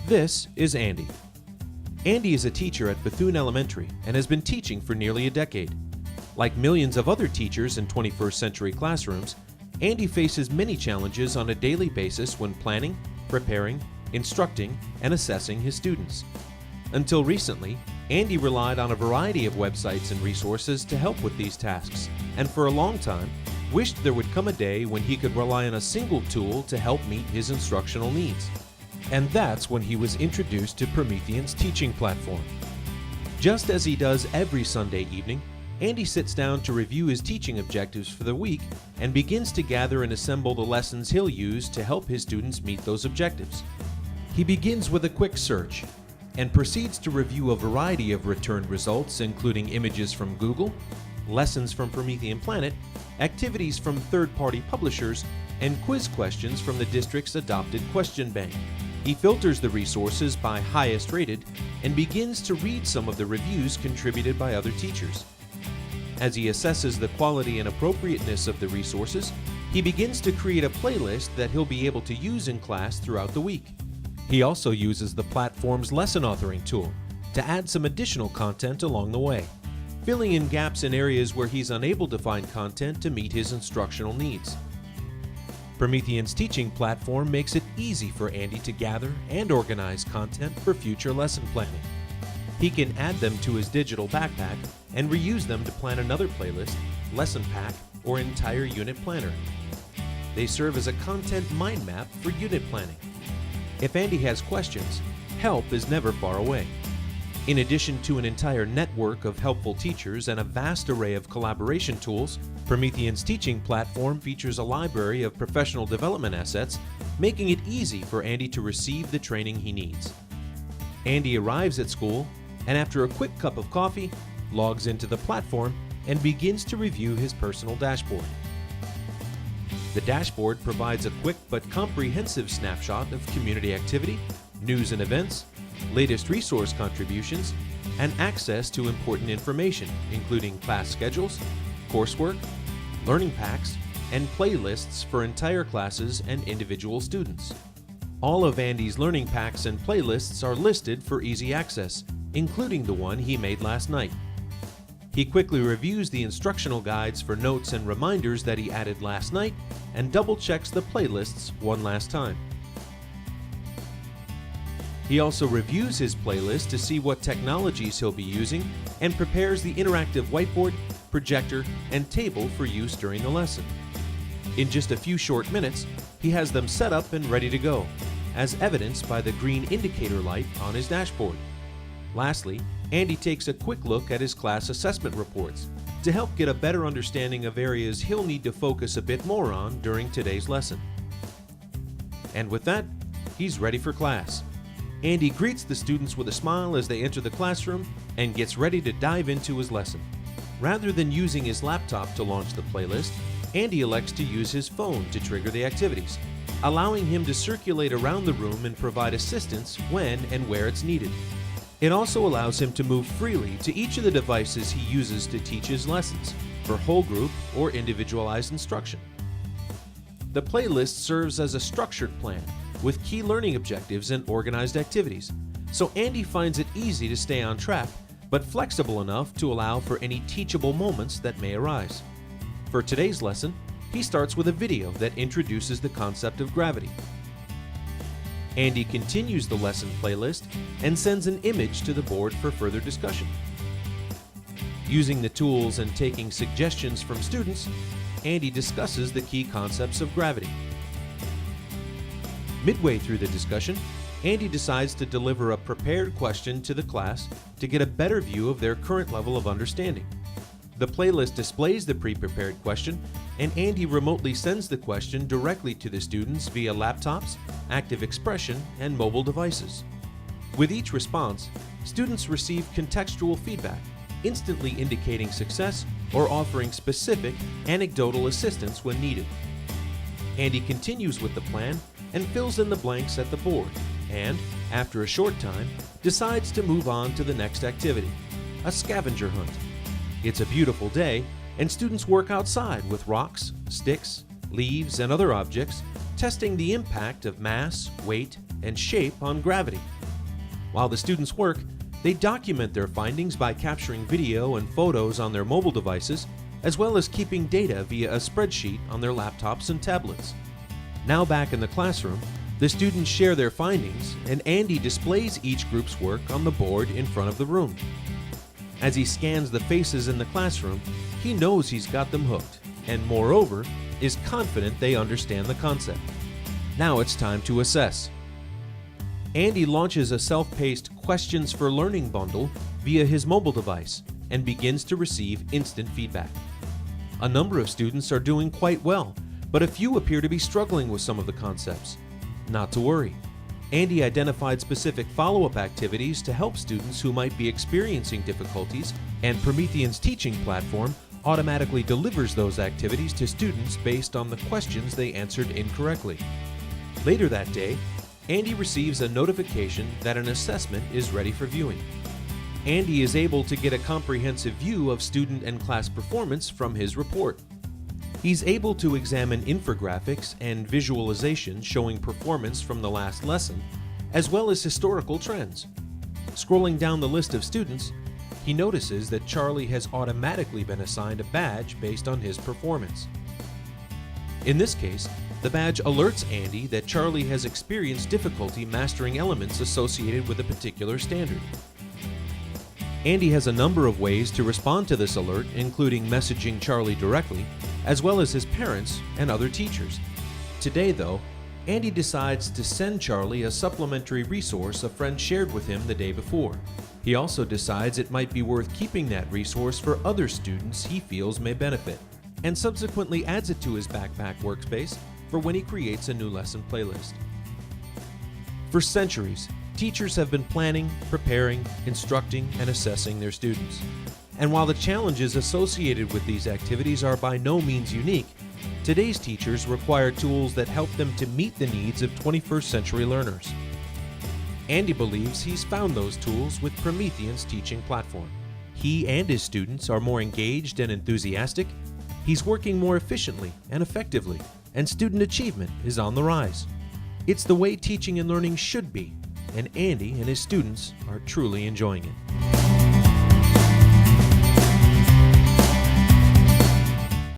This is Andy. Andy is a teacher at Bethune Elementary and has been teaching for nearly a decade. Like millions of other teachers in 21st century classrooms, Andy faces many challenges on a daily basis when planning, preparing, instructing, and assessing his students. Until recently, Andy relied on a variety of websites and resources to help with these tasks, and for a long time, wished there would come a day when he could rely on a single tool to help meet his instructional needs. And that's when he was introduced to Promethean's teaching platform. Just as he does every Sunday evening, Andy sits down to review his teaching objectives for the week and begins to gather and assemble the lessons he'll use to help his students meet those objectives. He begins with a quick search and proceeds to review a variety of returned results, including images from Google, lessons from Promethean Planet, activities from third-party publishers, and quiz questions from the district's adopted question bank. He filters the resources by highest rated and begins to read some of the reviews contributed by other teachers. As he assesses the quality and appropriateness of the resources, he begins to create a playlist that he'll be able to use in class throughout the week. He also uses the platform's lesson authoring tool to add some additional content along the way, filling in gaps in areas where he's unable to find content to meet his instructional needs. Promethean's teaching platform makes it easy for Andy to gather and organize content for future lesson planning. He can add them to his digital backpack and reuse them to plan another playlist, lesson pack, or entire unit planner. They serve as a content mind map for unit planning. If Andy has questions, help is never far away. In addition to an entire network of helpful teachers and a vast array of collaboration tools, Promethean's teaching platform features a library of professional development assets, making it easy for Andy to receive the training he needs. Andy arrives at school and, after a quick cup of coffee, logs into the platform and begins to review his personal dashboard. The dashboard provides a quick but comprehensive snapshot of community activity, news and events, latest resource contributions, and access to important information, including class schedules, coursework, learning packs, and playlists for entire classes and individual students. All of Andy's learning packs and playlists are listed for easy access, including the one he made last night. He quickly reviews the instructional guides for notes and reminders that he added last night and double-checks the playlists one last time. He also reviews his playlist to see what technologies he'll be using and prepares the interactive whiteboard, projector, and table for use during the lesson. In just a few short minutes, he has them set up and ready to go, as evidenced by the green indicator light on his dashboard. Lastly, Andy takes a quick look at his class assessment reports to help get a better understanding of areas he'll need to focus a bit more on during today's lesson. And with that, he's ready for class. Andy greets the students with a smile as they enter the classroom and gets ready to dive into his lesson. Rather than using his laptop to launch the playlist, Andy elects to use his phone to trigger the activities, allowing him to circulate around the room and provide assistance when and where it's needed. It also allows him to move freely to each of the devices he uses to teach his lessons for whole group or individualized instruction. The playlist serves as a structured plan with key learning objectives and organized activities, so Andy finds it easy to stay on track, but flexible enough to allow for any teachable moments that may arise. For today's lesson, he starts with a video that introduces the concept of gravity. Andy continues the lesson playlist and sends an image to the board for further discussion. Using the tools and taking suggestions from students, Andy discusses the key concepts of gravity. Midway through the discussion, Andy decides to deliver a prepared question to the class to get a better view of their current level of understanding. The playlist displays the pre-prepared question, and Andy remotely sends the question directly to the students via laptops, active expression, and mobile devices. With each response, students receive contextual feedback, instantly indicating success or offering specific, anecdotal assistance when needed. Andy continues with the plan and fills in the blanks at the board, and, after a short time, decides to move on to the next activity, a scavenger hunt. It's a beautiful day, and students work outside with rocks, sticks, leaves, and other objects, testing the impact of mass, weight, and shape on gravity. While the students work, they document their findings by capturing video and photos on their mobile devices, as well as keeping data via a spreadsheet on their laptops and tablets. Now back in the classroom, the students share their findings, and Andy displays each group's work on the board in front of the room. As he scans the faces in the classroom, he knows he's got them hooked, and moreover, is confident they understand the concept. Now it's time to assess. Andy launches a self-paced Questions for Learning bundle via his mobile device and begins to receive instant feedback. A number of students are doing quite well, but a few appear to be struggling with some of the concepts. Not to worry. Andy identified specific follow-up activities to help students who might be experiencing difficulties, and Promethean's teaching platform automatically delivers those activities to students based on the questions they answered incorrectly. Later that day, Andy receives a notification that an assessment is ready for viewing. Andy is able to get a comprehensive view of student and class performance from his report. He's able to examine infographics and visualizations showing performance from the last lesson, as well as historical trends. Scrolling down the list of students, he notices that Charlie has automatically been assigned a badge based on his performance. In this case, the badge alerts Andy that Charlie has experienced difficulty mastering elements associated with a particular standard. Andy has a number of ways to respond to this alert, including messaging Charlie directly, as well as his parents and other teachers. Today, though, Andy decides to send Charlie a supplementary resource a friend shared with him the day before. He also decides it might be worth keeping that resource for other students he feels may benefit, and subsequently adds it to his backpack workspace for when he creates a new lesson playlist. For centuries, teachers have been planning, preparing, instructing, and assessing their students. And while the challenges associated with these activities are by no means unique, today's teachers require tools that help them to meet the needs of 21st century learners. Andy believes he's found those tools with Promethean's teaching platform. He and his students are more engaged and enthusiastic, he's working more efficiently and effectively, and student achievement is on the rise. It's the way teaching and learning should be, and Andy and his students are truly enjoying it.